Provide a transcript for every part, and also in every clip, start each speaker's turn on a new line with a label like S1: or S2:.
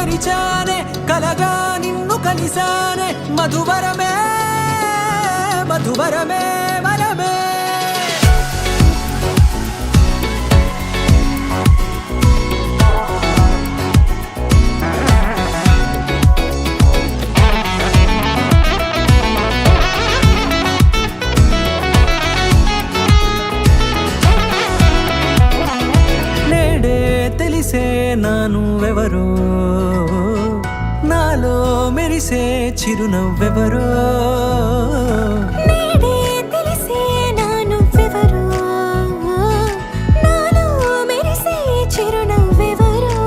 S1: తెరిచానే కలగా నిన్ను కలిసానే మధువరమే మధువరమే వరమే నానువెవరో నాలో మెరిసే చిరునవ్వెవరో
S2: నేడే తెలిసే నానువెవరో నాలో మెరిసే చిరునవ్వెవరో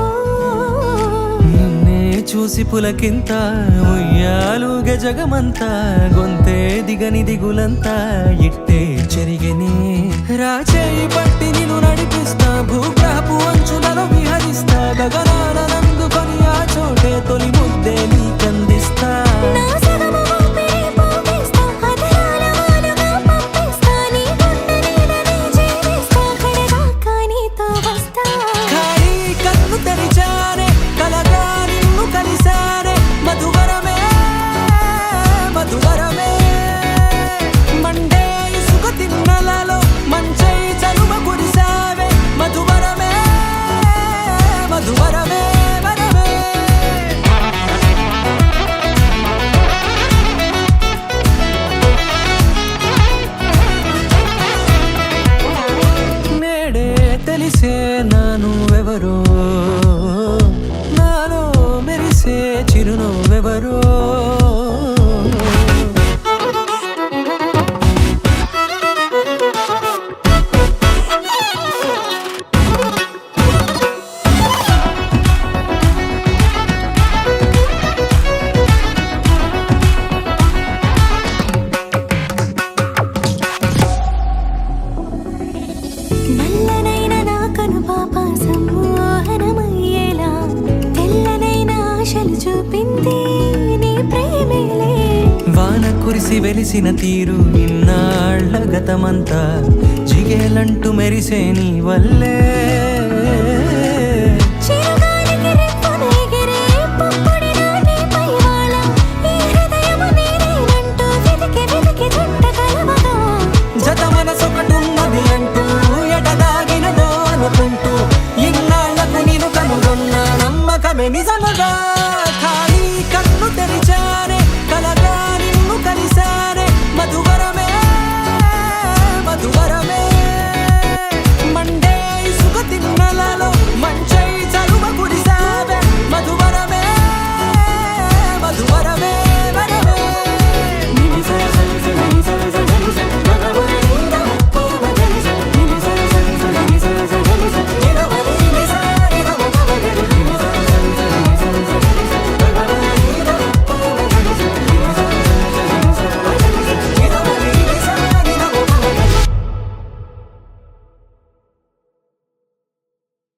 S1: నిన్నే చూసి పులకింత ఉయ్యాలుగ జగమంతా గొంతే దిగని దిగులంతా ఇట్టే చెరిగనే రాచేయి పట్టి నిన్ను నడిపిస్తా భూగ్రహపు అంచులలో విహరిస్తా గగనాల నందుకొని ఆ చోటే తొలి ముద్దే నీకందిస్తా ఖాళీ కన్ను తెరిచానే కలగా నిన్ను కలిసానే మధువరమే మధువరమే మండే ఇసుక తిన్నలలో మంచై చలువ కురిసావే మధువరమే మధువరమే వరమే నేడే తెలిసే నానువెవరో నాలో మెరిసే చిరునవ్వెవరో
S2: నల్లనైన నా కనుపాప సమ్మోహనమయ్యేలా తెల్లనైన ఆశలు చూపింది నీ ప్రేమేలే
S1: వాన కురిసి వెలిసిన తీరు ఇన్నాళ్ల గతమంతా జిగేలంటూ మెరిసే నీ వల్లే
S2: చిరుగాలికి రెప్పను ఎగిరే పుప్పొడిన నీ పైవాళ ఈ హృదయము నీదేనంటూ వెతికి వెతికి జంట కలవగా
S1: జత మనసొకటున్నది అంటూ ఎటదాగినదో అనుకుంటూ ఇన్నాళ్లకు నేను కనుగొన్న నమ్మకమే నిజముగా